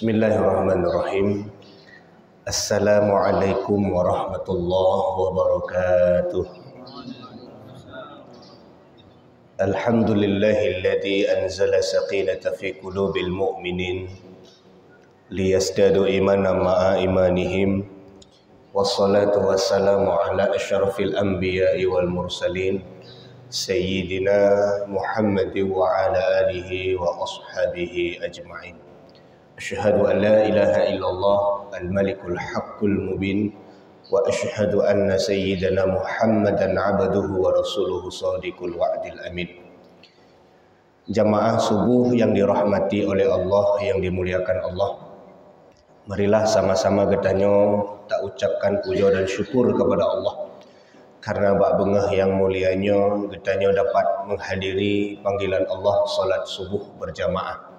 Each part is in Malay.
Bismillahirrahmanirrahim. Assalamualaikum warahmatullahi wabarakatuh. Alhamdulillahilladzi anzala sakinata fi qulubil mu'minin liyazdadu imanan ma'a imanihim. Wassalatu wassalamu ala asyrafil anbiya'i wal mursalin Sayyidina Muhammadin wa ala alihi wa ashabihi ajma'in. Asyhadu an la ilaha illallah al-malikul haqqul mubin wa asyhadu anna sayyidana Muhammadan abduhu wa rasuluhu shadiqul wa'dil amin. Jamaah subuh yang dirahmati oleh Allah, yang dimuliakan Allah, marilah sama-sama getanyo tak ucapkan puja dan syukur kepada Allah karena bak bengah yang mulianya getanyo dapat menghadiri panggilan Allah salat subuh berjamaah.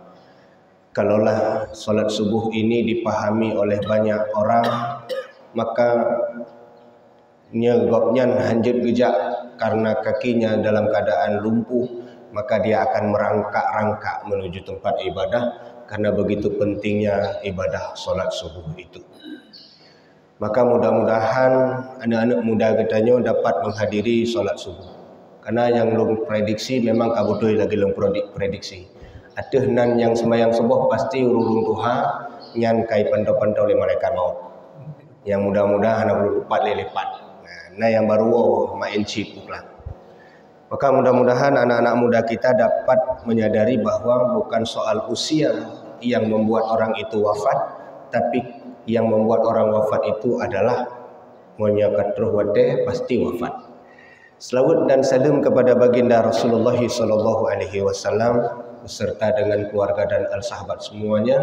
Kalaulah solat subuh ini dipahami oleh banyak orang, maka nyegopnya hanjut gejak karena kakinya dalam keadaan lumpuh, maka dia akan merangkak-rangkak menuju tempat ibadah karena begitu pentingnya ibadah solat subuh itu. Maka mudah-mudahan anak-anak muda kitanya dapat menghadiri solat subuh. Karena yang belum prediksi memang kabudoi lagi belum prediksi. Ada nan yang sembahyang subuh pasti urung Tuhan nyan kai pantau-pantau oleh malaikat maut. Yang mudah-mudahan anak lupa lelepat. Nah yang baru main chip pula. Maka mudah-mudahan anak-anak muda kita dapat menyadari bahwa bukan soal usia yang membuat orang itu wafat, tapi yang membuat orang wafat itu adalah monyakat roh wate pasti wafat. Selawat dan salam kepada baginda Rasulullah sallallahu alaihi wasallam beserta dengan keluarga dan al-sahabat semuanya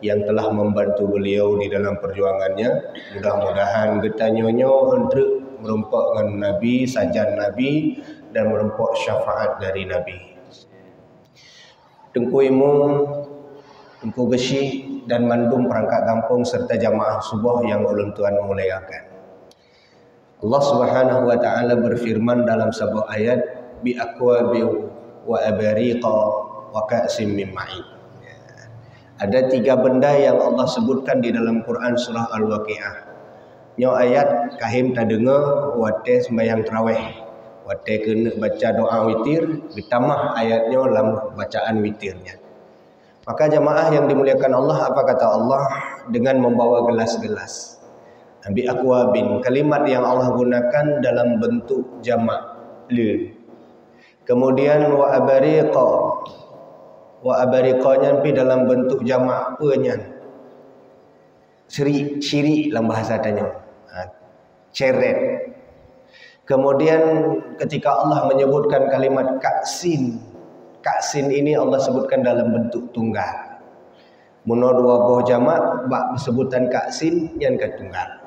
yang telah membantu beliau di dalam perjuangannya. Mudah-mudahan getanyonyo untuk merompak dengan Nabi, sajan Nabi dan merompak syafaat dari Nabi. Tengkuimu, tengku gesi dan mandum perangkat kampung serta jamaah subuh yang ulun Tuhan muliakan. Allah Subhanahu wa taala berfirman dalam sebuah ayat, bi aqwabi wa abariqa wa ka'sim min ma'in. Ada tiga benda yang Allah sebutkan di dalam Quran surah Al-Waqiah. Nyo ayat kahim tak dengar wate sembahyang tarawih. Wate kena baca doa witir, ditambah ayatnya dalam bacaan witirnya. Maka jamaah yang dimuliakan Allah, apa kata Allah dengan membawa gelas-gelas. Bi aqwabin, kalimat yang Allah gunakan dalam bentuk jamak le. Kemudian wa abariqa, wa abariqanya pi dalam bentuk jamak penyan. Syiri dalam bahasa tanya. Ceret. Kemudian ketika Allah menyebutkan kalimat kaksin, kaksin ini Allah sebutkan dalam bentuk tunggal. Muno dua buah jamak bak sebutan kaksin yang ketunggal.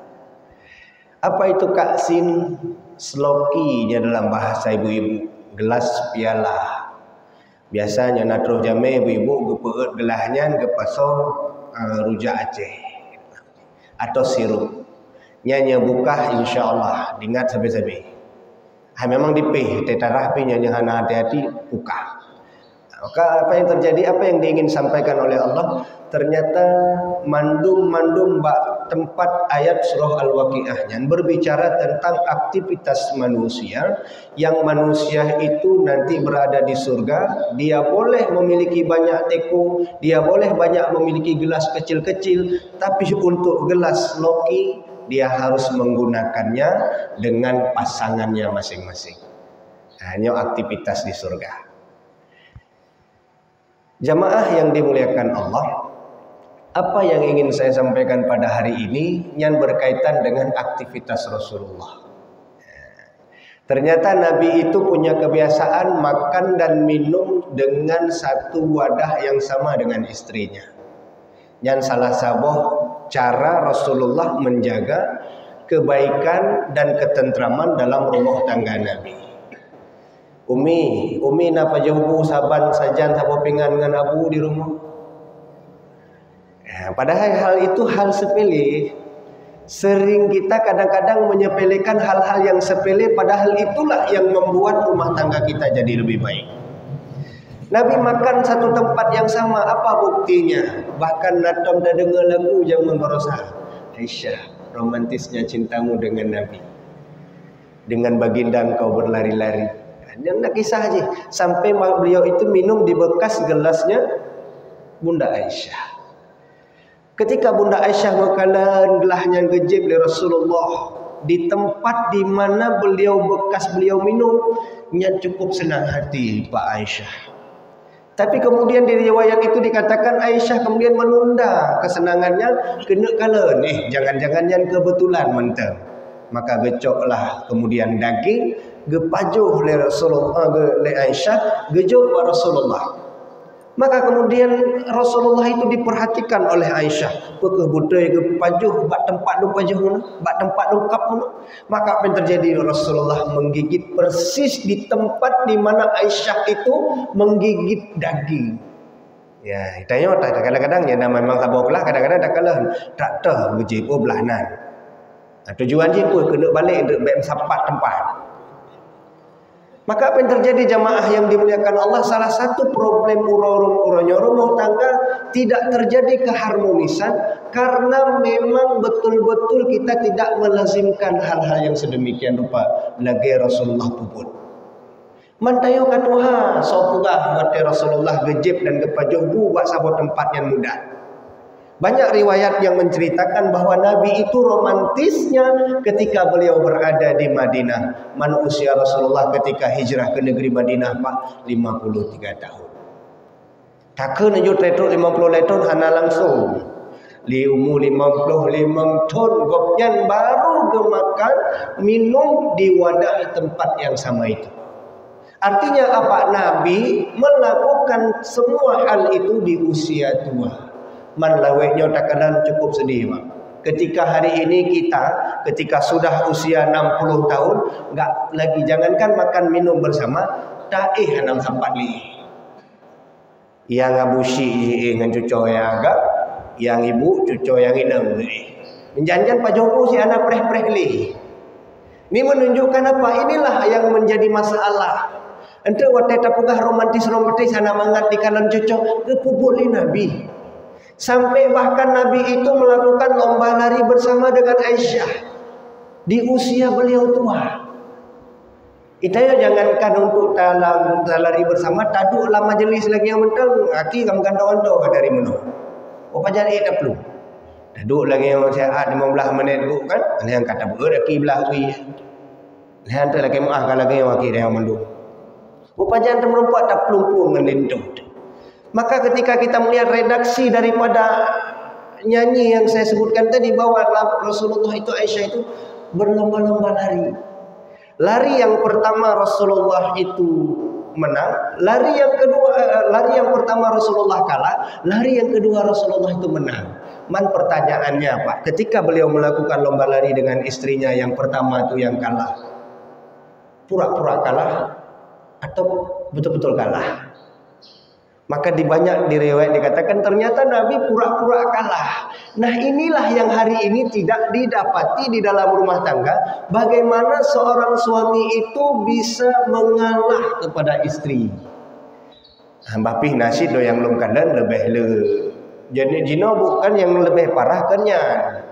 Apa itu kaksin? Slokinya dalam bahasa ibu-ibu, gelas piala. Biasanya natruh jame ibu-ibu gepeut gelahnya gepaso rujak Aceh atau sirup. Nyanya buka insyaallah diingat sabi-sabi. Memang dipih tetarah pi nyanya hana hati-hati buka. Maka apa yang terjadi, apa yang diingin sampaikan oleh Allah, ternyata mandum-mandum bak tempat ayat surah Al-Waqiah yang berbicara tentang aktivitas manusia, yang manusia itu nanti berada di surga. Dia boleh memiliki banyak teko, dia boleh banyak memiliki gelas kecil-kecil, tapi untuk gelas loki dia harus menggunakannya dengan pasangannya masing-masing. Hanya aktivitas di surga. Jamaah yang dimuliakan Allah, apa yang ingin saya sampaikan pada hari ini yang berkaitan dengan aktivitas Rasulullah. Ternyata Nabi itu punya kebiasaan makan dan minum dengan satu wadah yang sama dengan istrinya. Yang salah sabuh cara Rasulullah menjaga kebaikan dan ketentraman dalam rumah tangga Nabi. Umi napa jauh saban sajan sapa pingan dengan abu di rumah. Padahal hal itu hal sepele. Sering kita kadang-kadang menyepelekan hal-hal yang sepele, padahal itulah yang membuat rumah tangga kita jadi lebih baik. Nabi makan satu tempat yang sama, apa buktinya? Bahkan Natom dah dengar lagu zaman berusaha. Aisyah, romantisnya cintamu dengan Nabi. Dengan baginda engkau berlari-lari. Yang nak kisah aja. Sampai beliau itu minum di bekas gelasnya Bunda Aisyah. Ketika Bunda Aisyah makanan gelasnya gejib oleh Rasulullah di tempat di mana bekas beliau minum, nya cukup senang hati Pak Aisyah. Tapi kemudian di riwayat itu dikatakan Aisyah kemudian menunda kesenangannya, kena kala nih jangan-jangan yang kebetulan mentang. Maka gecoklah kemudian daging gepajuh oleh Rasulullah oleh Aisyah, gejuk wa Rasulullah. Maka kemudian Rasulullah itu diperhatikan oleh Aisyah. Pekeh butai gepajuh bak tempat duk pajuh mana? Bak tempat duk kap mana? Maka apa yang terjadi? Rasulullah menggigit persis di tempat di mana Aisyah itu menggigit daging. Ya, tanya kadang-kadang ya memang tak bawa kadang-kadang tak kalah. Tak tahu gejib belahanan. Tujuan dia pun kena balik untuk sapat tempat. Maka apa yang terjadi jamaah yang dimuliakan Allah, salah satu problem urang-urangnya rumah tangga tidak terjadi keharmonisan karena memang betul-betul kita tidak melazimkan hal-hal yang sedemikian rupa. Lagi Rasulullah puput. Mantayo katuha sopugah mati Rasulullah gejib dan gepajuh buat sabot tempat yang mudah. Banyak riwayat yang menceritakan bahwa Nabi itu romantisnya ketika beliau berada di Madinah. Man usia Rasulullah ketika hijrah ke negeri Madinah Pak 53 tahun. Takkan najut letot 50 leton hana langsung. Li umur 55 ton gopnyan baru gemakan minum di wadah tempat yang sama itu. Artinya apa? Nabi melakukan semua hal itu di usia tua. Man laweknya takadan cukup sedih Pak. Ketika hari ini kita ketika sudah usia 60 tahun enggak lagi jangankan makan minum bersama taih hanam sampat li. Yang abusi dengan cucu yang agak, yang ibu cucu yang inang li. Menjanjian Pak Joko si anak preh-preh li. Ini menunjukkan apa? Inilah yang menjadi masalah. Ente waktu tapugah romantis anak mangat di kanan cucu kepupuli Nabi. Sampai bahkan Nabi itu melakukan lomba lari bersama dengan Aisyah di usia beliau tua. Itanya jangankan untuk lari bersama, taduklah majelis lagi yang mentang, aki kamu kantong-kantong dari mana? Apa jadi tak perlu. Taduk lagi yang sehat 15 menit bu kan? Yang kata bu, aki belah wi. Lihat lagi maaf kalau lagi yang aki yang mendu. Apa jangan termerumpat tak pelumpuh menentu. Maka ketika kita melihat redaksi daripada nyanyi yang saya sebutkan tadi bahwa Rasulullah itu Aisyah itu berlomba-lomba lari. Lari yang pertama Rasulullah itu menang, lari yang pertama Rasulullah kalah, lari yang kedua Rasulullah itu menang. Man pertanyaannya Pak, ketika beliau melakukan lomba lari dengan istrinya yang pertama itu yang kalah, pura-pura kalah atau betul-betul kalah? Maka di banyak riwayat dikatakan ternyata Nabi pura-pura kalah. Nah inilah yang hari ini tidak didapati di dalam rumah tangga. Bagaimana seorang suami itu bisa mengalah kepada istri. Bapih nasi do yang lungkadan lebih le. Jadi jino bukan yang lebih parah kenyan.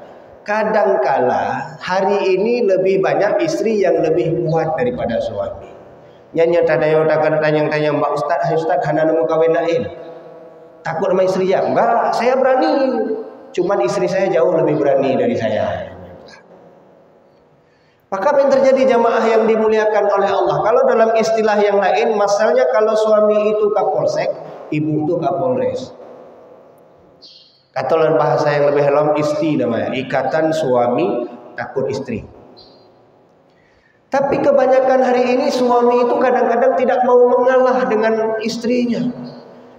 Kadangkala hari ini lebih banyak istri yang lebih kuat daripada suami. Nyanya tadayo takkan tanya-tanya Mbak Ustaz hana nemu kawin lain. Takut sama istri ya? Enggak, saya berani. Cuman istri saya jauh lebih berani dari saya. Maka apa yang terjadi jamaah yang dimuliakan oleh Allah? Kalau dalam istilah yang lain, masalahnya kalau suami itu kapolsek, ibu itu kapolres. Atau dalam bahasa yang lebih halus isti namanya, ikatan suami takut istri. Tapi kebanyakan hari ini suami itu kadang-kadang tidak mau mengalah dengan istrinya.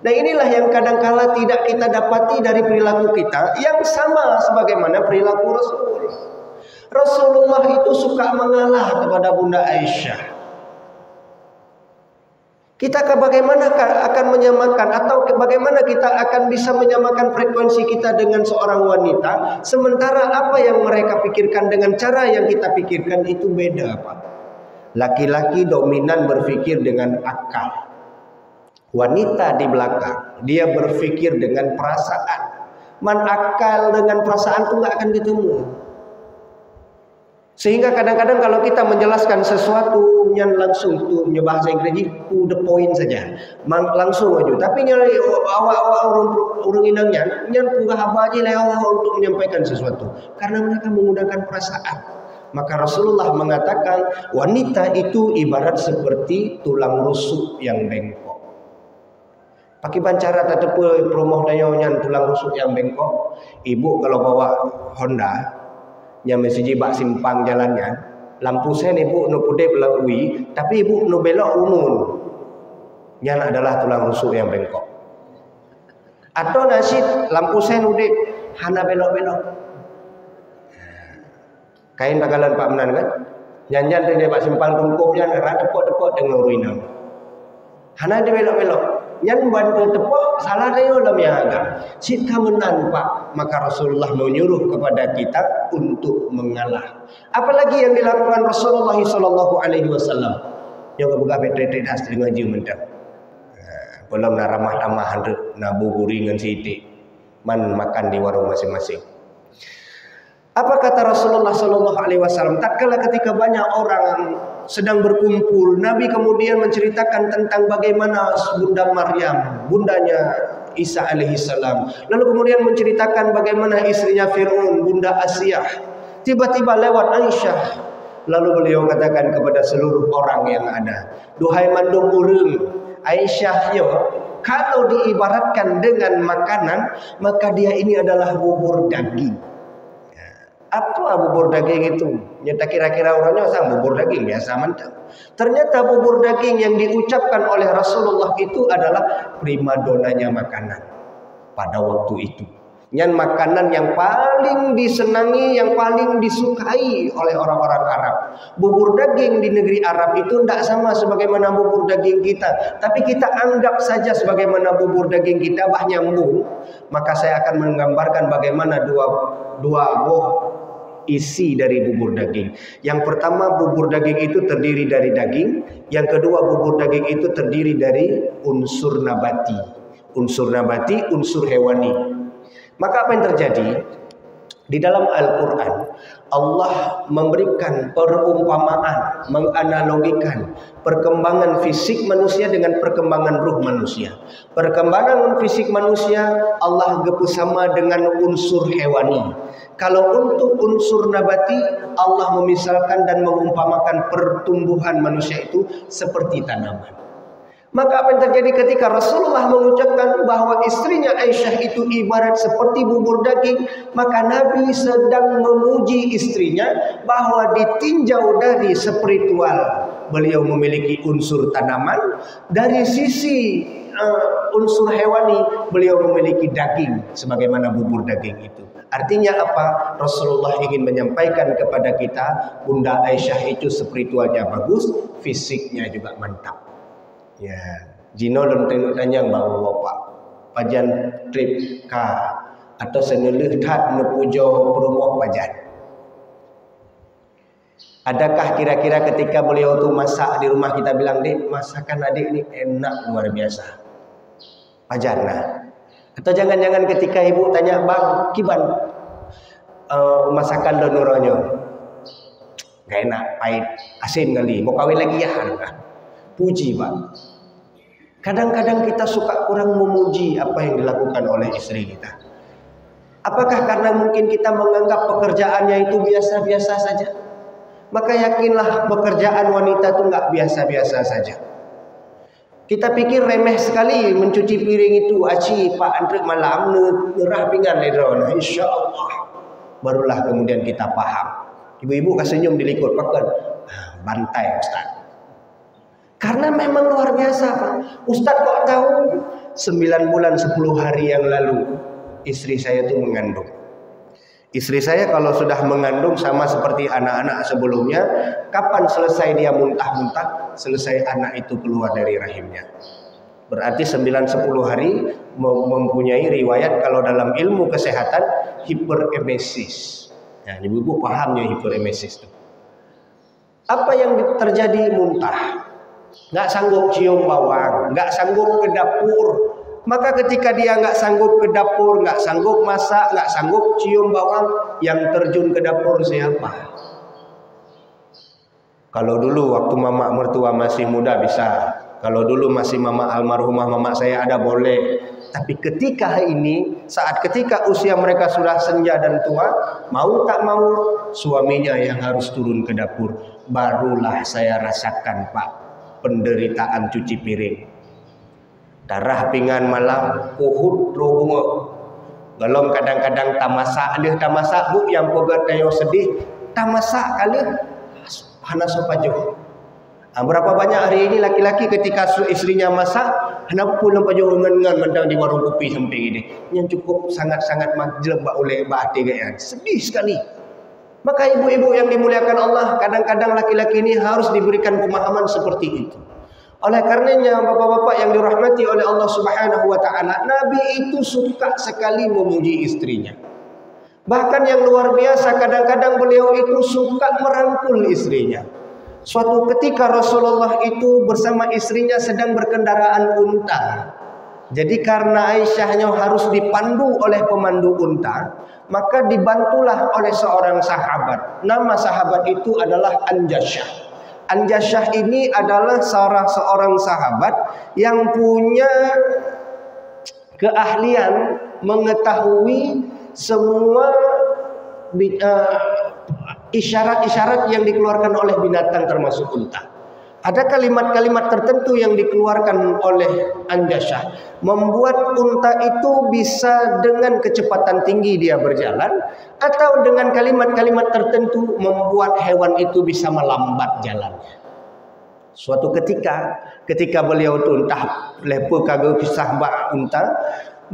Nah inilah yang kadang-kala tidak kita dapati dari perilaku kita yang sama sebagaimana perilaku Rasul. Rasulullah itu suka mengalah kepada Bunda Aisyah. Kita bagaimana akan menyamakan atau bagaimana kita akan bisa menyamakan frekuensi kita dengan seorang wanita sementara apa yang mereka pikirkan dengan cara yang kita pikirkan itu beda Pak. Laki-laki dominan berpikir dengan akal. Wanita di belakang, dia berpikir dengan perasaan. Man akal dengan perasaan itu nggak akan ketemu. Sehingga kadang-kadang kalau kita menjelaskan sesuatu yang langsung tu bahasa Inggris to the point saja, langsung aja. Tapi nyari awak-awak orang inangnya, yang punggah apa aja lewat untuk menyampaikan sesuatu, karena mereka menggunakan perasaan. Maka Rasulullah mengatakan wanita itu ibarat seperti tulang rusuk yang bengkok. Pakai bancara tetapi promoh dayonya tulang rusuk yang bengkok. Ibu kalau bawa Honda yang mesti bak simpang jalannya, lampu sen ibu nu pudep laui, tapi ibu nu belok unun. Yang adalah tulang rusuk yang bengkok. Atau nasib lampu sen udip hana belok-belok. Kain bakalan Pak Menan kan? Nyanyan dia bak simpang tungkupnya ada tepok-tepok dengan ruinam. Hana dia belok-belok. Yang bantu tepuk salah dia dalam yang agak. Jika menampak, maka Rasulullah menyuruh kepada kita untuk mengalah. Apalagi yang dilakukan Rasulullah SAW. Yang kebuka petre das dengan jiu mentang. Belum nak ramah-ramah nabu guringan sidik. Man makan di warung masing-masing. Apa kata Rasulullah SAW? Tatkala ketika banyak orang sedang berkumpul, Nabi kemudian menceritakan tentang bagaimana Bunda Maryam, bundanya Isa alaihissalam. Lalu kemudian menceritakan bagaimana istrinya Fir'aun, Bunda Asiyah. Tiba-tiba lewat Aisyah. Lalu beliau katakan kepada seluruh orang yang ada, duhai mandung urung, Aisyah yo, kalau diibaratkan dengan makanan, maka dia ini adalah bubur daging. Apa bubur daging itu? Nyata kira-kira orangnya sang bubur daging biasa mantap. Ternyata bubur daging yang diucapkan oleh Rasulullah itu adalah primadonanya makanan pada waktu itu. Yang makanan yang paling disenangi, yang paling disukai oleh orang-orang Arab. Bubur daging di negeri Arab itu tidak sama sebagaimana bubur daging kita, tapi kita anggap saja sebagaimana bubur daging kita bah nyambung. Maka saya akan menggambarkan bagaimana dua buah isi dari bubur daging. Yang pertama, bubur daging itu terdiri dari daging. Yang kedua, bubur daging itu terdiri dari unsur nabati. Unsur nabati, unsur hewani. Maka apa yang terjadi? Di dalam Al-Quran, Allah memberikan perumpamaan, menganalogikan perkembangan fisik manusia dengan perkembangan ruh manusia. Perkembangan fisik manusia Allah bersama dengan unsur hewani. Kalau untuk unsur nabati, Allah memisalkan dan mengumpamakan pertumbuhan manusia itu seperti tanaman. Maka apa yang terjadi ketika Rasulullah mengucapkan bahwa istrinya Aisyah itu ibarat seperti bubur daging, maka Nabi sedang memuji istrinya bahwa ditinjau dari spiritual beliau memiliki unsur tanaman, dari sisi unsur hewani beliau memiliki daging sebagaimana bubur daging itu. Artinya apa? Rasulullah ingin menyampaikan kepada kita, Bunda Aisyah itu spiritualnya bagus, fisiknya juga mantap. Ya, Jino dan tengok tanyang bawa bapak pajan trip ka atau senelih tat mepujo promo pajan. Adakah kira-kira ketika beliau tu masak di rumah kita bilang, "Dek, masakan adik ni enak luar biasa." Pajan lah. Atau jangan-jangan ketika ibu tanya, "Bang, kiban masakan donuronyo?" Gak enak, pahit, asin kali. Mau kawin lagi ya? Puji, Pak. Kadang-kadang kita suka kurang memuji apa yang dilakukan oleh istri kita. Apakah karena mungkin kita menganggap pekerjaannya itu biasa-biasa saja? Maka yakinlah pekerjaan wanita itu nggak biasa-biasa saja. Kita pikir remeh sekali mencuci piring itu. Aci, Pak Andre malam nerah pinggan ledron. Insya Allah. Barulah kemudian kita paham. Ibu-ibu kesenyum dilikut pakai bantai Ustaz. Karena memang luar biasa, Pak. Ustaz kok tahu 9 bulan 10 hari yang lalu istri saya itu mengandung. Istri saya kalau sudah mengandung sama seperti anak-anak sebelumnya, kapan selesai dia muntah-muntah, selesai anak itu keluar dari rahimnya. Berarti 9-10 hari mempunyai riwayat kalau dalam ilmu kesehatan hiperemesis. Ya, ibu-ibu pahamnya hiperemesis itu. Apa yang terjadi? Muntah. nggak sanggup cium bawang, nggak sanggup ke dapur. Maka ketika dia nggak sanggup ke dapur, nggak sanggup masak, nggak sanggup cium bawang, yang terjun ke dapur siapa? Kalau dulu waktu mama mertua masih muda bisa. Kalau dulu masih mama almarhumah mama saya ada boleh. Tapi ketika ini, saat ketika usia mereka sudah senja dan tua, mau tak mau suaminya yang harus turun ke dapur. Barulah saya rasakan Pak, penderitaan cuci piring. Darah pinggan malam, uhud rohungo. Galom kadang-kadang tamasak dia tamasak bu yang pegat dayo sedih tamasak kali hana sopajo. Berapa banyak hari ini laki-laki ketika istrinya masak hana pulang pajo ngan mendang di warung kopi sampai ini. Yang cukup sangat-sangat majleba oleh baati gaya. Sedih sekali. Maka ibu-ibu yang dimuliakan Allah, kadang-kadang laki-laki ini harus diberikan pemahaman seperti itu. Oleh karenanya bapak-bapak yang dirahmati oleh Allah Subhanahu wa taala, Nabi itu suka sekali memuji istrinya. Bahkan yang luar biasa, kadang-kadang beliau itu suka merangkul istrinya. Suatu ketika Rasulullah itu bersama istrinya sedang berkendaraan unta. Jadi karena Aisyahnya harus dipandu oleh pemandu unta, maka dibantulah oleh seorang sahabat. Nama sahabat itu adalah Anjasyah. Anjasyah ini adalah seorang sahabat yang punya keahlian mengetahui semua isyarat-isyarat yang dikeluarkan oleh binatang termasuk unta. Ada kalimat-kalimat tertentu yang dikeluarkan oleh Anjasyah membuat unta itu bisa dengan kecepatan tinggi dia berjalan, atau dengan kalimat-kalimat tertentu membuat hewan itu bisa melambat jalannya. Suatu ketika beliau itu entah lepo kagak kisah bak unta,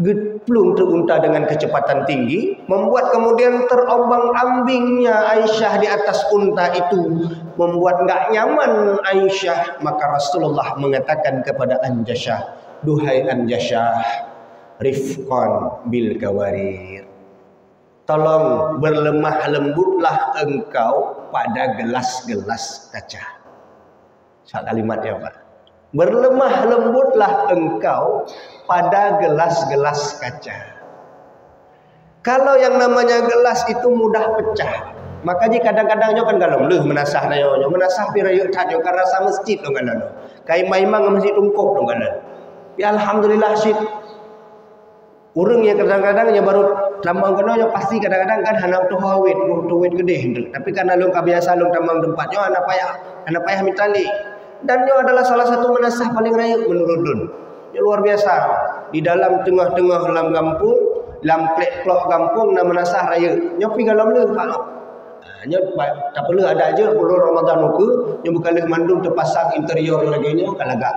geplung tu unta dengan kecepatan tinggi, membuat kemudian terombang-ambingnya Aisyah di atas unta itu, membuat enggak nyaman Aisyah. Maka Rasulullah mengatakan kepada Anjasyah, duhai Anjasyah, rifqan bil kawarir, tolong berlemah lembutlah engkau pada gelas-gelas kaca. Satu kalimatnya Pak, berlemah lembutlah engkau pada gelas-gelas kaca. Kalau yang namanya gelas itu mudah pecah, maka jika kadang-kadangnya kan galong leh menasah nayo pirayuk tatyo karena sa masjid dong kan. Kai maimang masjid tungkop dong kan. Ya alhamdulillah syid. Urang yang kadang-kadang nya baru tambang kena pasti kadang-kadang kan hana tu hawit gede. Tapi karena lu kebiasaan lu tambang tempatnya anak payah mitali. Dan dia adalah salah satu menasah paling raya menurut Dun. Dia luar biasa. Di dalam tengah-tengah dalam kampung, dalam plek-plok kampung nama menasah raya. Nyopi dalam le Pak. Nya tak perlu ada aja bulan Ramadan ke, nya bukan le mandung terpasang interior lagi nya kalagak.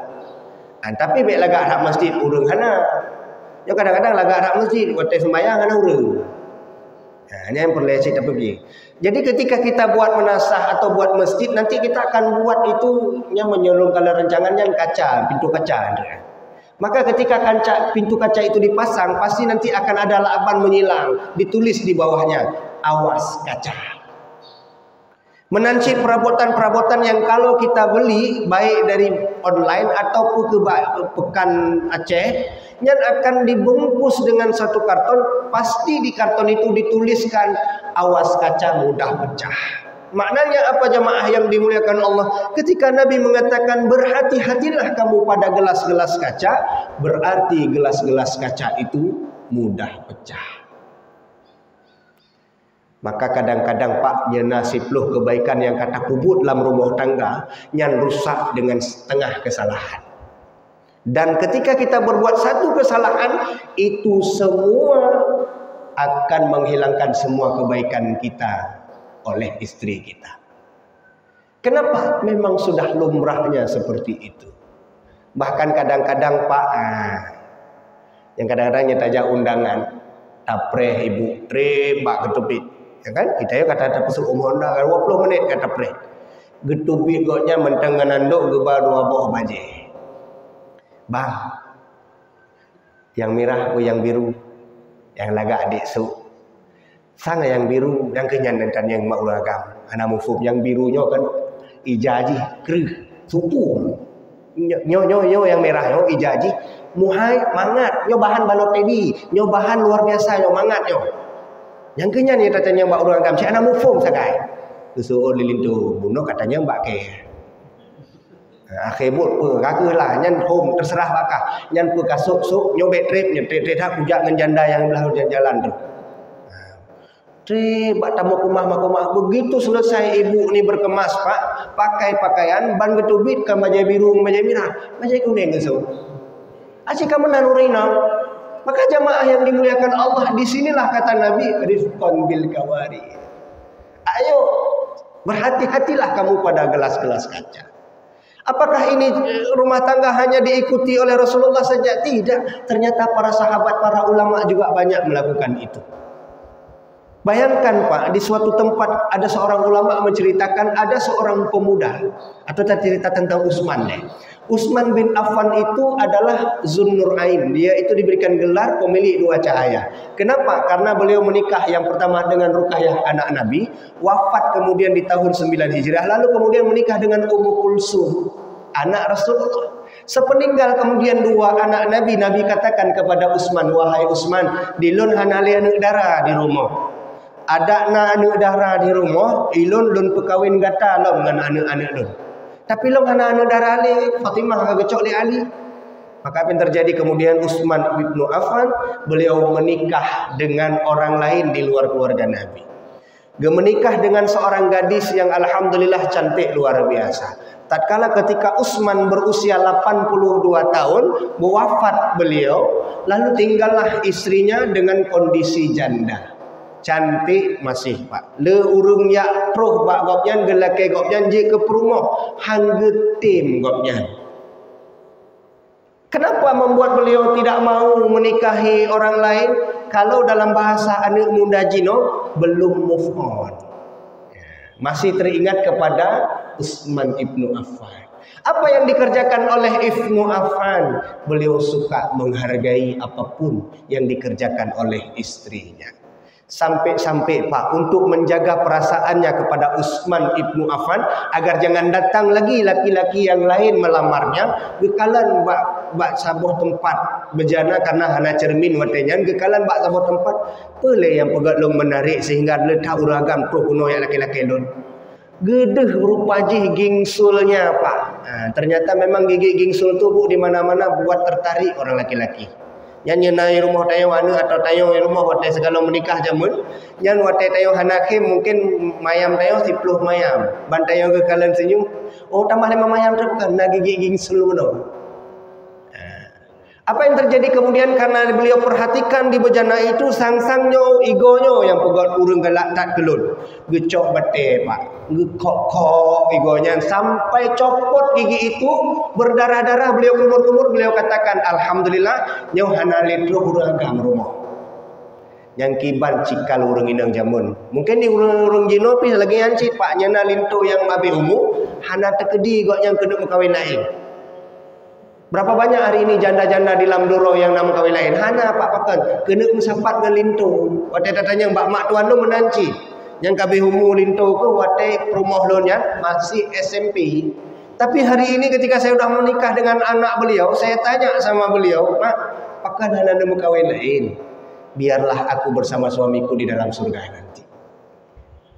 Tapi baik lagak hak masjid urang hana. Ya kadang-kadang lagak hak masjid waktu sembahyang hana urang. Ini yang perlu saya pergi. Jadi ketika kita buat menasah atau buat masjid, nanti kita akan buat itu yang menyolong kalau rancangannya kaca, pintu kaca. Maka ketika pintu kaca itu dipasang, pasti nanti akan ada lakban menyilang, ditulis di bawahnya, awas kaca. Menancip perabotan-perabotan yang kalau kita beli baik dari online ataupun ke Pekan Aceh, yang akan dibungkus dengan satu karton, pasti di karton itu dituliskan awas kaca mudah pecah. Maknanya apa jamaah yang dimuliakan Allah? Ketika Nabi mengatakan berhati-hatilah kamu pada gelas-gelas kaca, berarti gelas-gelas kaca itu mudah pecah. Maka kadang-kadang Pak, ya nasib loh kebaikan yang kata kubut dalam rumah tangga, yang rusak dengan setengah kesalahan. Dan ketika kita berbuat satu kesalahan, itu semua akan menghilangkan semua kebaikan kita oleh istri kita. Kenapa? Memang sudah lumrahnya seperti itu. Bahkan kadang-kadang Pak, yang kadang-kadang nyetaja undangan, tapreh ibu, rebak ketupit. Ya kan? Kita ya kata pesuk umur 20 menit kata pre. Getupit goknya mentengan anduk geba dua buah baje. Bang, yang merah atau yang biru? Yang lagak adik su. Sang yang biru, yang kenyan dan yang maulagam. Anak mufub yang birunya kan ijaji, kerih, supu. Nyo yang merah nyo ijaji muhai mangat nyo bahan balot tedi nyo bahan luar biasa nyo mangat nyo yang kenya ni katanya mbak urang gam saya nak mufum sakai kesuon lilin tu bunuh katanya mbak ke akhir but pe kagalah nyan home terserah bakah nyan pe kasuk nyo bet trip nyen trip hak ujak ngan janda yang belah jalan tu trip bak tamu kumah begitu selesai ibu ni berkemas pak pakai pakaian ban getubit ke baju biru baju merah baju kuning kesu asyik kamu nanurina maka jamaah yang dimuliakan Allah di sinilah kata Nabi rifqan bil kawari ayo berhati-hatilah kamu pada gelas-gelas kaca. Apakah ini rumah tangga hanya diikuti oleh Rasulullah saja? Tidak. Ternyata para sahabat, para ulama juga banyak melakukan itu. Bayangkan Pak, di suatu tempat ada seorang ulama menceritakan ada seorang pemuda atau cerita tentang Utsman deh. Utsman bin Affan itu adalah Zunnurain. Dia itu diberikan gelar pemilik dua cahaya. Kenapa? Karena beliau menikah yang pertama dengan Ruqayyah anak Nabi, wafat kemudian di tahun 9 Hijriah, lalu kemudian menikah dengan Ummu Kulsum, anak Rasulullah. Sepeninggal kemudian dua anak Nabi, Nabi katakan kepada Utsman, wahai Utsman, dilun hanali anak dara di rumah. Ada anak dara di rumah, ilun lun perkawin gata lom dengan anak-anak lun. Tapi lom anak-anak dara ali, Fatimah kagecok li ali. Maka apa yang terjadi kemudian Utsman bin Affan, beliau menikah dengan orang lain di luar keluarga Nabi. Dia menikah dengan seorang gadis yang alhamdulillah cantik luar biasa. Tatkala ketika Utsman berusia 82 tahun, wafat beliau, lalu tinggallah istrinya dengan kondisi janda. Cantik masih Pak. Le urung yak proh bak gopnyan gelake gopnyan je ke perumah hang getim gopnyan. Kenapa membuat beliau tidak mau menikahi orang lain kalau dalam bahasa anak muda Jino belum move on. Masih teringat kepada Utsman ibnu Affan. Apa yang dikerjakan oleh Ibnu Affan? Beliau suka menghargai apapun yang dikerjakan oleh istrinya. Sampai-sampai Pak, untuk menjaga perasaannya kepada Utsman ibnu Affan agar jangan datang lagi laki-laki yang lain melamarnya, gekalan bak sabuh tempat bejana karena hana cermin watenya, gekalan bak sabuh tempat pele yang pegat long menarik sehingga letak uragam pro kuno yang laki-laki lon. Gedeh rupa jih gingsulnya Pak. Ternyata memang gigi gingsul tu Bu di mana-mana buat tertarik orang laki-laki. Yang nyenai rumah tayo anu atau tayo rumah watai segala menikah jamun, yang watai tayo hanakim mungkin mayam tayo 10 mayam, ban tayo ke kalian senyum, oh tambah 5 mayam tu bukan nak gigi gingsul no. Apa yang terjadi kemudian karena beliau perhatikan di bejana itu sang-sangnyo igonyo yang pegat urung galak tak gelun. Gecok bete Pak. Gekok-kok igonya sampai copot gigi itu berdarah-darah, beliau kumur-kumur, beliau katakan alhamdulillah nyoh hanalin roh uragam rumah. Yang kiban cikal urung inang jamun. Mungkin di urung jino pis lagi yancit Pak nyana linto yang mabi umu hana tekedi gok yang kena kawin lain. Berapa banyak hari ini janda-janda di Lamdoro yang nama kawin lain? Hana Pak Pakan kena mensapat dengan linto. Watai tatanya mbak mak tuan lu menanci. Yang kabeh humu linto ke watai perumah lonnya masih SMP. Tapi hari ini ketika saya sudah menikah dengan anak beliau, saya tanya sama beliau, Mak, Pakan hana nemu kawin lain? Biarlah aku bersama suamiku di dalam surga nanti.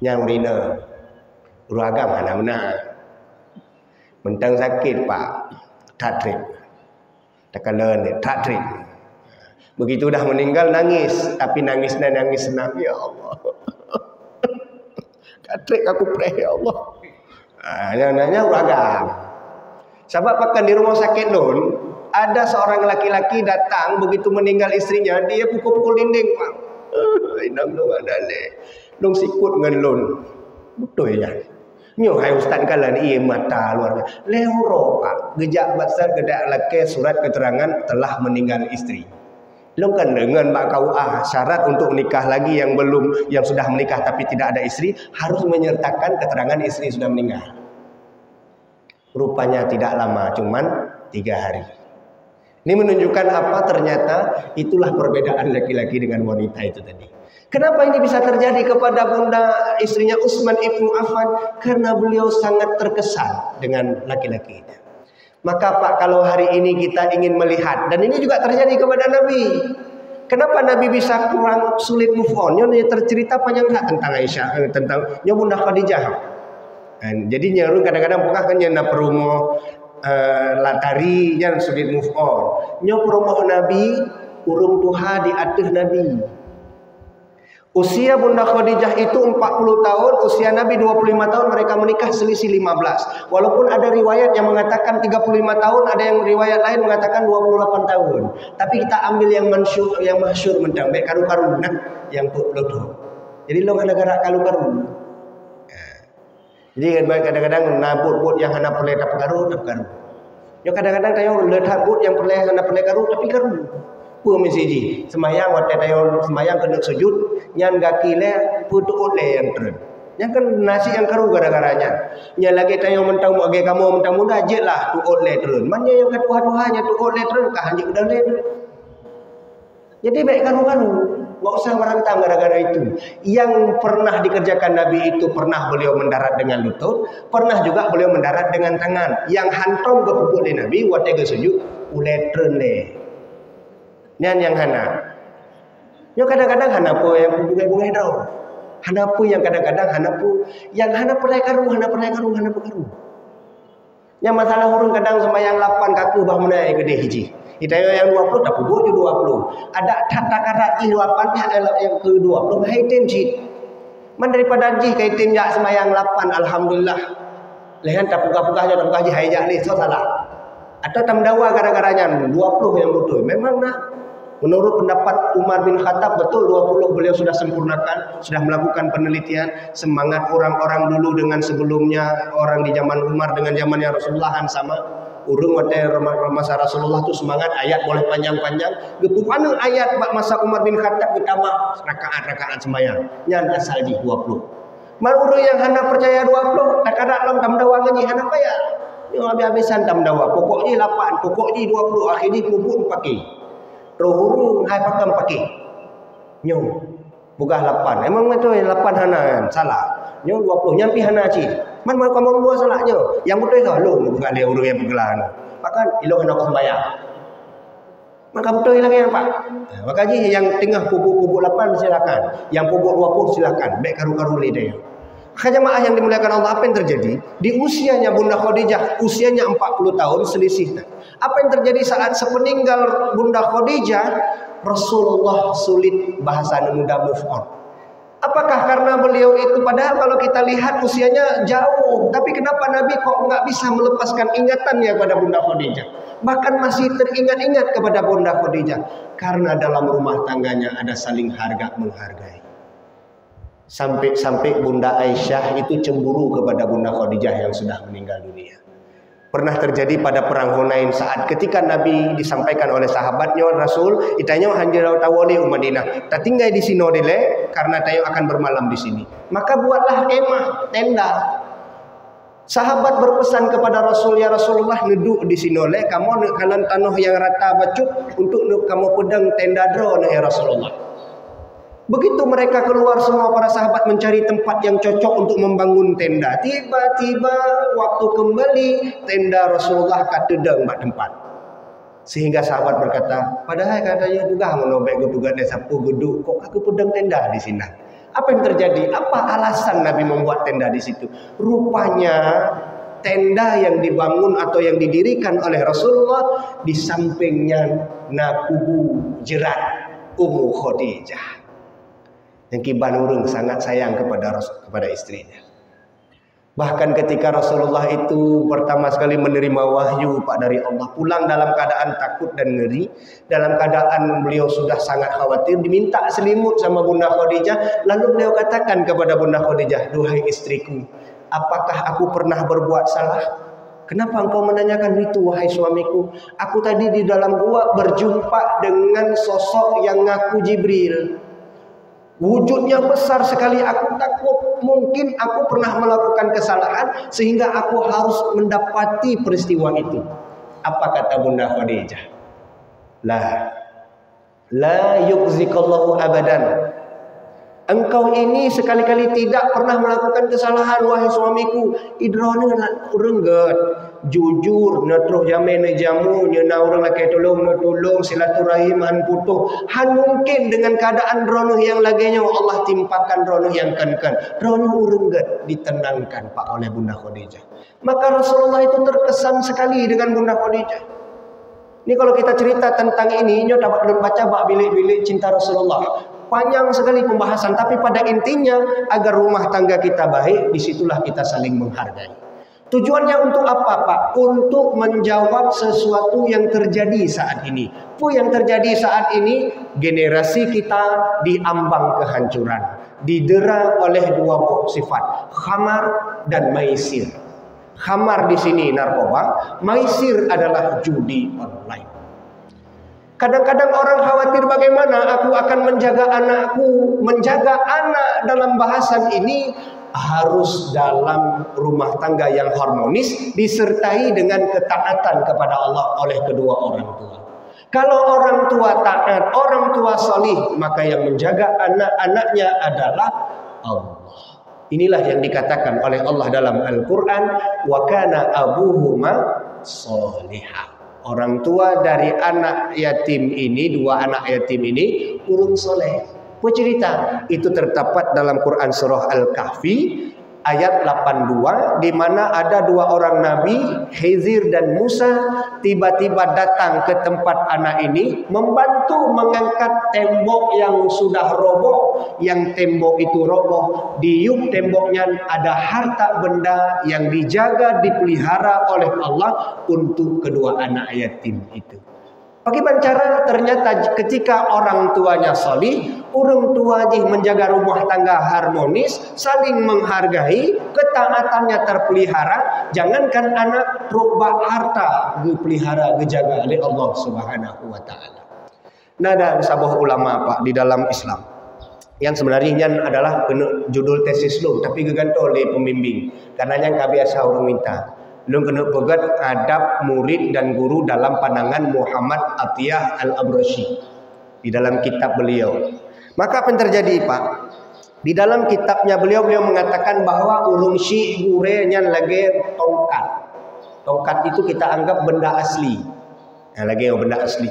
Yang rina uragam hana menang. Mentang sakit Pak, tak trip. Tekalan dia tak trip. Begitu dah meninggal nangis, tapi nangisnya nangis senang. Ya Allah. Tak trip aku pray ya Allah. Yang nanya uragam. Sebab pakan di rumah sakit Lun, ada seorang laki-laki datang begitu meninggal istrinya, dia pukul-pukul dinding Pak. Inam lu ada le. Dong sikut dengan Lun. Betul ya. Nyo hai ustaz kalan iya mata luar lehoro Pak gejak basar gedak laki surat keterangan telah meninggal istri. Lo kan dengan Pak KUA syarat untuk nikah lagi yang sudah menikah tapi tidak ada istri harus menyertakan keterangan istri sudah meninggal. Rupanya tidak lama, cuman 3 hari. Ini menunjukkan apa? Ternyata itulah perbedaan laki-laki dengan wanita itu tadi. Kenapa ini bisa terjadi kepada bunda istrinya Utsman ibnu Affan? Karena beliau sangat terkesan dengan laki-lakinya. Maka Pak, kalau hari ini kita ingin melihat, dan ini juga terjadi kepada Nabi. Kenapa Nabi bisa kurang sulit move on? Nyonya tercerita panjang tentang Aisyah, tentang Bunda Khadijah. Jadi nyarung kadang-kadang bukan kan nyana perumo latari yang sulit move on. Perumo Nabi urung tuha di atas Nabi. Usia Bunda Khadijah itu 40 tahun, usia Nabi 25 tahun, mereka menikah selisih 15. Walaupun ada riwayat yang mengatakan 35 tahun, ada yang riwayat lain mengatakan 28 tahun. Tapi kita ambil yang masyhur mentang baik karu-karu nah yang pelodo. Jadi lo negara karu-karu. Jadi kadang-kadang nabut-but yang hana perle tak karu. Yo kadang-kadang tayo letak but yang perle hana perle karu tapi karu. Mesiji semayang waktu tayo semayang kena sujud nyan gaki le putuut le yang tren yang kan nasi yang karu gara-garanya nya lagi tayo mentang age kamu mentang muda je lah tuut le tren mana yang katuha-tuhanya tuut le tren kah hanya udah le jadi baik karu-karu enggak usah merantang gara-gara itu. Yang pernah dikerjakan Nabi itu pernah beliau mendarat dengan lutut, pernah juga beliau mendarat dengan tangan. Yang hantom ke pupuk Nabi waktu ke sujud uletren le. Nyan yang hana. Yo kadang-kadang hana po yang bunga-bunga dau. Hana po yang kadang-kadang hana po yang hana pelai karu. Yang masalah urung kadang sembahyang 8 kaku bah menai gede hiji. Hidayah yang 20 tak pupuk je 20. Ada tata karat 8 yang ke 20 hai tim cit. Man daripada ji kai tim jak sembahyang 8 alhamdulillah. Lehan tak pugah-pugahnya tak pugah ji hai jak ni so salah. Atau tamdawa gara-garanya 20 yang betul. Memang nah menurut pendapat Umar bin Khattab betul 20 beliau sudah sempurnakan, sudah melakukan penelitian. Semangat orang-orang dulu dengan sebelumnya, orang di zaman Umar dengan zamannya Rasulullah sama. Urung waktu masa Rasulullah tu semangat ayat boleh panjang-panjang. Gepupanu ayat masa Umar bin Khattab ditambah rakaat-rakaat sembahyang. Nyan asal di 20. Maruru yang hana percaya 20, tak ada lam tamdawa ngaji hana payah. Yo habis-habisan tamdawa. Pokoknya 8, pokoknya 20, akhirnya pupuk pakai. Rohurung hai pakam pakai. Nyo. Bukan 8. Emang itu 8 hana kan? Salah. Nyo 20 nyampi hana ci. Man kamu dua salahnya. Yang betul itu lu bukan dia urung yang pergelan. Maka ilo kena sembahyang. Maka betul lagi yang Pak. Maka ji yang tengah pupuk 8 silakan. Yang pupuk 20 silakan. Baik karu-karu lidah. Jemaah yang dimuliakan Allah, apa yang terjadi? Di usianya Bunda Khadijah, usianya 40 tahun selisih. Apa yang terjadi saat sepeninggal Bunda Khadijah? Rasulullah sulit bahasa muda move on. Apakah karena beliau itu, padahal kalau kita lihat usianya jauh, tapi kenapa Nabi kok nggak bisa melepaskan ingatannya kepada Bunda Khadijah? Bahkan masih teringat-ingat kepada Bunda Khadijah. Karena dalam rumah tangganya ada saling harga menghargai. Sampai Bunda Aisyah itu cemburu kepada Bunda Khadijah yang sudah meninggal dunia. Pernah terjadi pada perang Hunain saat ketika Nabi disampaikan oleh sahabatnya Rasul, itanya hanjirau tawali Madinah. Tak tinggal di sini dile karena tayo akan bermalam di sini. Maka buatlah kemah, tenda. Sahabat berpesan kepada Rasul, ya Rasulullah neduk di sini le, kamu nak kanan tanah yang rata bacut untuk kamu pedang tenda drone ya Rasulullah. Begitu mereka keluar semua para sahabat mencari tempat yang cocok untuk membangun tenda. Tiba-tiba waktu kembali tenda Rasulullah katedang mak tempat. Sehingga sahabat berkata, padahal katanya juga menobek gedugan sapu geduk kok aku pedang tenda di sini. Apa yang terjadi? Apa alasan Nabi membuat tenda di situ? Rupanya tenda yang dibangun atau yang didirikan oleh Rasulullah di sampingnya nakubu jerat Ummu Khadijah. Yang kiban urung sangat sayang kepada istrinya. Bahkan ketika Rasulullah itu pertama sekali menerima wahyu Pak dari Allah, pulang dalam keadaan takut dan ngeri, dalam keadaan beliau sudah sangat khawatir, diminta selimut sama Bunda Khadijah, lalu beliau katakan kepada Bunda Khadijah, duhai istriku, apakah aku pernah berbuat salah? Kenapa engkau menanyakan itu wahai suamiku? Aku tadi di dalam gua berjumpa dengan sosok yang ngaku Jibril. Wujudnya besar sekali, aku takut mungkin aku pernah melakukan kesalahan sehingga aku harus mendapati peristiwa itu. Apa kata Bunda Khadijah? La yukhzikallahu abadan. Engkau ini sekali-kali tidak pernah melakukan kesalahan wahai suamiku. Idrone urengget. jujur, na terus jamin na jamu, na orang laki tolong, na tolong, silaturahim, han putuh. Han mungkin dengan keadaan ronuh yang laginya Allah timpakan ronuh yang kan. Ronuh urenggat ditenangkan Pak oleh Bunda Khadijah. Maka Rasulullah itu terkesan sekali dengan Bunda Khadijah. Ini kalau kita cerita tentang ini, nyo dapat baca bak bilik-bilik cinta Rasulullah. Panjang sekali pembahasan, tapi pada intinya agar rumah tangga kita baik, disitulah kita saling menghargai. Tujuannya untuk apa Pak? Untuk menjawab sesuatu yang terjadi saat ini. Yang terjadi saat ini, generasi kita diambang kehancuran, didera oleh dua sifat, khamar dan maisir. Khamar di sini narkoba, maisir adalah judi online. Kadang-kadang orang khawatir bagaimana aku akan menjaga anakku. Menjaga anak dalam bahasan ini harus dalam rumah tangga yang harmonis, disertai dengan ketaatan kepada Allah oleh kedua orang tua. Kalau orang tua taat, orang tua salih, maka yang menjaga anak-anaknya adalah Allah. Inilah yang dikatakan oleh Allah dalam Al-Quran, wa kana abuhuma sholihah. Orang tua dari anak yatim ini, dua anak yatim ini, urung soleh. Cerita itu terdapat dalam Quran surah Al-Kahfi ayat 82, di mana ada dua orang nabi, Khidir dan Musa, tiba-tiba datang ke tempat anak ini, membantu mengangkat tembok yang sudah roboh. Yang tembok itu roboh, diuk temboknya ada harta benda yang dijaga, dipelihara oleh Allah untuk kedua anak yatim itu. Bagaimana cara? Ternyata ketika orang tuanya salih, orang tua menjaga rumah tangga harmonis, saling menghargai, ketaatannya terpelihara. Jangankan anak, rubah harta dipelihara, dijaga oleh Allah Subhanahu wa taala. Nah, ada sebuah ulama Pak di dalam Islam yang sebenarnya adalah judul tesis lu, tapi geganto oleh pembimbing. Karenanya nggak biasa orang minta. Lu kena pegat adab murid dan guru dalam pandangan Muhammad Atiyah Al-Abrashi di dalam kitab beliau. Maka apa yang terjadi Pak? Di dalam kitabnya beliau mengatakan bahwa ulung syih gurenya lagi tongkat. Tongkat itu kita anggap benda asli. Lagi benda asli.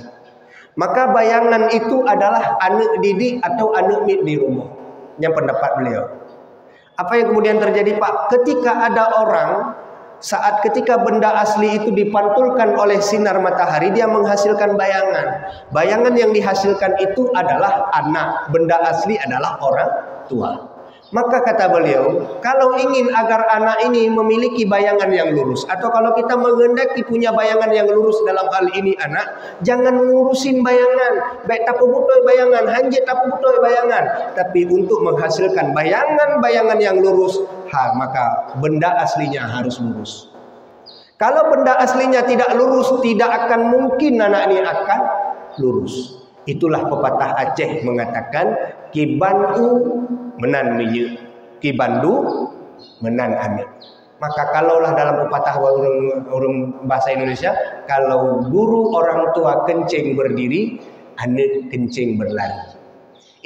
Maka bayangan itu adalah anak didik atau anak mit di rumah. Yang pendapat beliau. Apa yang kemudian terjadi Pak? Ketika ada orang, ketika benda asli itu dipantulkan oleh sinar matahari, dia menghasilkan bayangan. Bayangan yang dihasilkan itu adalah anak. Benda asli adalah orang tua. Maka kata beliau, kalau ingin agar anak ini memiliki bayangan yang lurus, atau kalau kita menghendaki punya bayangan yang lurus dalam hal ini anak, jangan ngurusin bayangan, baik tapu butoy bayangan, hanjit tapu butoy bayangan, tapi untuk menghasilkan bayangan-bayangan yang lurus, maka benda aslinya harus lurus. Kalau benda aslinya tidak lurus, tidak akan mungkin anak ini akan lurus. Itulah pepatah Aceh mengatakan, kibandu menan miye, kibandu menan anak. Maka kalaulah dalam pepatah orang bahasa Indonesia, kalau guru orang tua kencing berdiri, anak kencing berlari.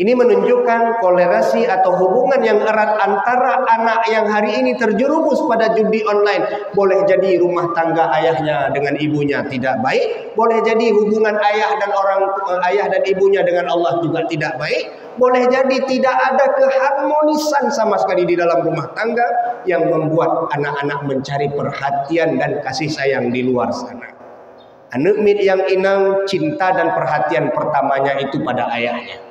Ini menunjukkan kolerasi atau hubungan yang erat antara anak yang hari ini terjerumus pada judi online. Boleh jadi rumah tangga ayahnya dengan ibunya tidak baik, boleh jadi hubungan ayah dan ibunya dengan Allah juga tidak baik, boleh jadi tidak ada keharmonisan sama sekali di dalam rumah tangga yang membuat anak-anak mencari perhatian dan kasih sayang di luar sana. Anak mit yang inang cinta dan perhatian pertamanya itu pada ayahnya.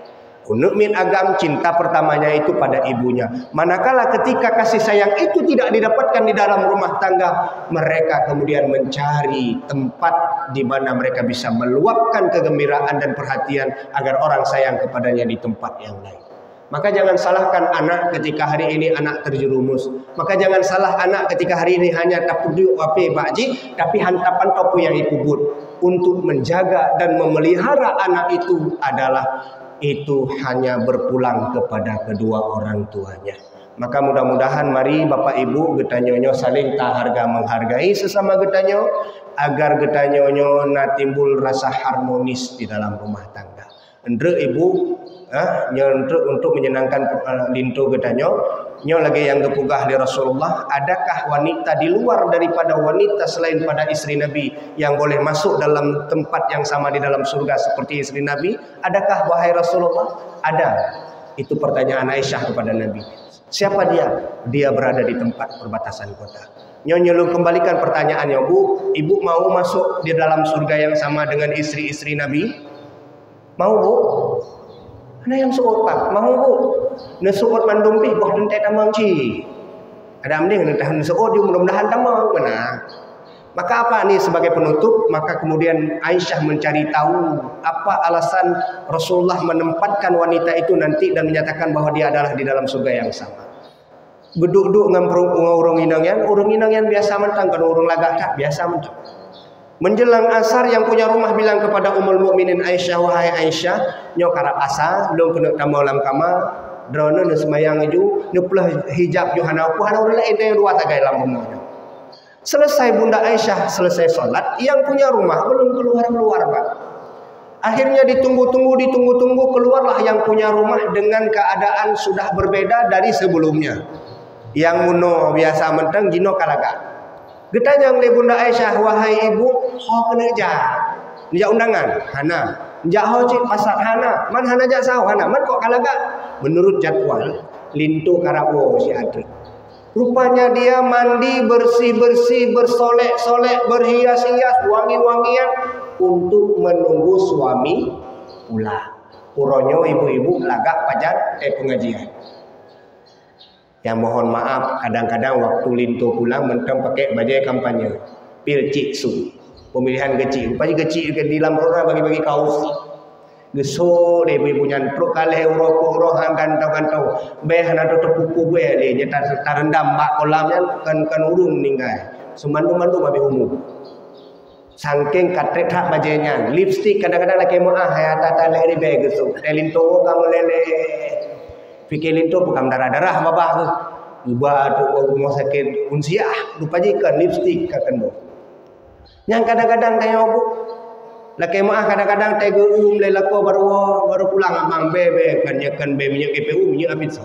Anak mit agam cinta pertamanya itu pada ibunya. Manakala ketika kasih sayang itu tidak didapatkan di dalam rumah tangga, mereka kemudian mencari tempat di mana mereka bisa meluapkan kegembiraan dan perhatian agar orang sayang kepadanya di tempat yang lain. Maka jangan salahkan anak ketika hari ini anak terjerumus. Maka jangan salah anak ketika hari ini hanya tapudu ape bakji, tapi hantapan topu yang ikubut. Untuk menjaga dan memelihara anak itu hanya berpulang kepada kedua orang tuanya. Maka mudah-mudahan mari Bapak Ibu getanyonyo saling harga menghargai sesama getanyo, agar getanyonyo na timbul rasa harmonis di dalam rumah tangga. Endre Ibu untuk menyenangkan lintu getanyo, Nyo lagi yang gepugah di Rasulullah, adakah wanita di luar daripada wanita selain pada istri Nabi yang boleh masuk dalam tempat yang sama di dalam surga seperti istri Nabi? Adakah wahai Rasulullah? Ada. Itu pertanyaan Aisyah kepada Nabi. Siapa dia? Dia berada di tempat perbatasan kota. Nyo kembalikan pertanyaannya, Bu, ibu mau masuk di dalam surga yang sama dengan istri-istri Nabi? Mau, Bu? Ada yang suut Pak, mau Bu? Nak suut mandum pi, boh dentai tamang ci. Ada mending nak tahan suut, mudah-mudahan tamang mana. Maka apa nih sebagai penutup? Maka kemudian Aisyah mencari tahu apa alasan Rasulullah menempatkan wanita itu nanti dan menyatakan bahwa dia adalah di dalam surga yang sama. Geduk-duk dengan urung inang yang biasa mentang, kan urung lagak tak biasa mentang. Menjelang asar yang punya rumah bilang kepada Ummul Mukminin Aisyah, wahai Aisyah, nyo karap asar belum kena tamu dalam kamar, drone ne semayang ju, ne pula hijab ju hana urang lain yang dua tagai dalam rumahnya. Selesai Bunda Aisyah selesai sholat, yang punya rumah belum keluar Pak. Akhirnya ditunggu keluarlah yang punya rumah dengan keadaan sudah berbeda dari sebelumnya. Yang muno biasa mentang jino kalaga. Getanya oleh Bunda Aisyah, wahai ibu, ho kena jak undangan, hana, jak ho cik pasar hana, man hana jak sahau hana, man kok kalaga. Menurut jadwal, lintu karawo si Adri. Rupanya dia mandi bersih-bersih, bersolek-solek, berhias-hias, wangi-wangian untuk menunggu suami pulang. Uronyo ibu-ibu lagak pajak pengajian. Yang mohon maaf, kadang-kadang waktu lintu pulang mentang pakai baju kampanye pil cik su, pemilihan kecil. Rupanya kecil di dalam orang bagi-bagi kaos. Gesok deh ibu nyantro kalih rokok rohan kantau-kantau. Beh hana tutup pupu gue le nyata terendam bak kolamnya kan urung ninggai. Sumandu-mandu babi umum. Saking katret hak bajenya, lipstick kadang-kadang laki mau hayata tale ribe gesok. Telinto kamu lele. Fikir lintu bukan darah-darah babah tu. Ubah tu mau sakit unsiah, rupanya ikan lipstick kaken. Yang kadang-kadang tanya Bu, laki maah kadang-kadang tega lelako baru pulang amang bebe kan nyakan be minyak GPU minyak habis.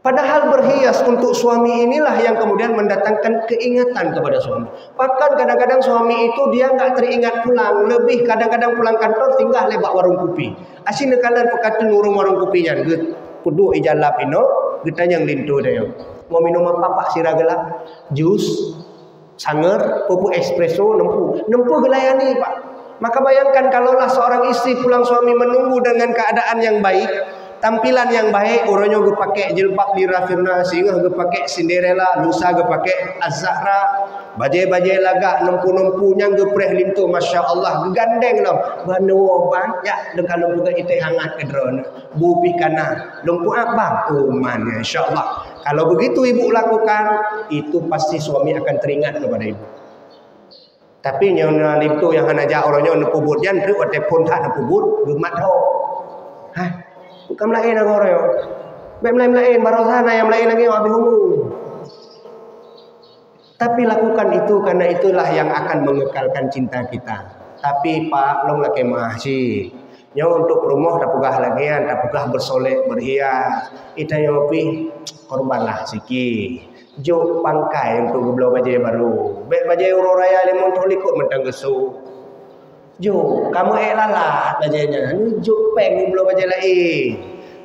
Padahal berhias untuk suami inilah yang kemudian mendatangkan keingatan kepada suami. Bahkan kadang-kadang suami itu dia enggak teringat pulang, lebih kadang-kadang pulang kantor tinggal lebak warung kopi. Asin kalan pekatun warung kopinya, get kudu ijalap ino, getanya yang lintu dia. Mau minum apa Pak siragala? Jus, sanger, pupu espresso, nempu gelayani Pak. Maka bayangkan kalaulah seorang istri pulang suami menunggu dengan keadaan yang baik, tampilan yang baik, orangnya ge pakai jilbab Lira Firna, singa ge pakai Cinderella, lusa ge pakai Az-Zahra, bajai-bajai lagak nempu-nempunya ge preh lintu, masya-Allah, gegandeng lah. Bano banyak dengan lempu ge ite hangat ke drone. Bupi kana, lempu apa? Uman insya-Allah. Kalau begitu ibu lakukan, itu pasti suami akan teringat kepada ibu. Tapi yang itu yang hana ja orangnya nepubut jan tu telepon tak nepubut, gemat ho. Hah? Bukan lain aku orang, lain baru sana yang lain lagi habis umur. Tapi lakukan itu karena itulah yang akan mengekalkan cinta kita. Tapi Pak, long laki mahasiswa, nyawa untuk rumah tak pegah lagian, tak pegah bersolek berhias. Ita yopi korbanlah siki. Jo pangkai untuk geblau bajai baru. Bek bajai uroraya lemon tolikut mentang gesu. Jo, kamu lalat bajanya. Ni jo peng belum baca lain.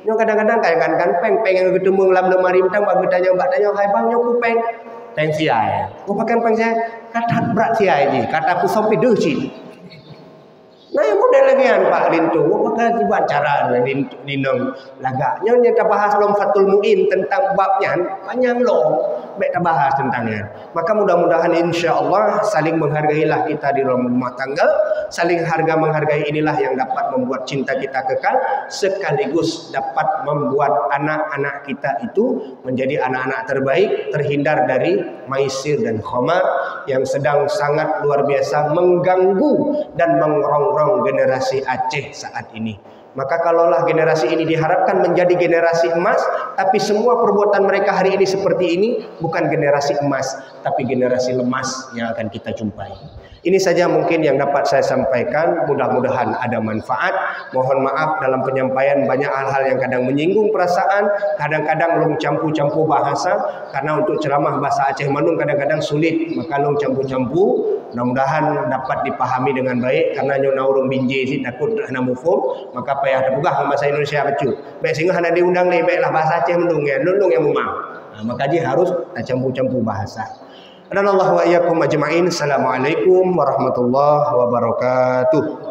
Nyo kadang-kadang kan peng yang ketemu dalam lemari mentang bagi tanya mbak tanya hai bang nyo ku peng siai. Ku pakai peng siai kata berat siai ji, kata aku sampai deusi. Nah, yang model lagian Pak Lintu, pakai tiba cara linong lagaknya nyata bahas lom Fatul Muin tentang babnya panjang loh. Baik kita bahas tentangnya. Maka mudah-mudahan insya Allah saling menghargailah kita di rumah tangga. Saling harga menghargai inilah yang dapat membuat cinta kita kekal. Sekaligus dapat membuat anak-anak kita itu menjadi anak-anak terbaik. Terhindar dari maisir dan khamar yang sedang sangat luar biasa mengganggu dan mengerongrong generasi Aceh saat ini. Maka kalaulah generasi ini diharapkan menjadi generasi emas, tapi semua perbuatan mereka hari ini seperti ini, bukan generasi emas, tapi generasi lemas yang akan kita jumpai. Ini saja mungkin yang dapat saya sampaikan. Mudah-mudahan ada manfaat. Mohon maaf dalam penyampaian banyak hal-hal yang kadang menyinggung perasaan, kadang-kadang long campur-campur bahasa. Karena untuk ceramah bahasa Aceh Manung kadang-kadang sulit, maka long campur-campur. Mudah-mudahan dapat dipahami dengan baik. Karena nyona urung binje sih takut nak mufum, maka payah terpegah bahasa Indonesia becu. Baik sehingga hendak diundang ni baiklah bahasa Aceh Manung ya, nulung yang memang. Maka dia harus campur-campur bahasa. Adallahu wa iyyakum ajma'in. Assalamualaikum warahmatullahi wabarakatuh.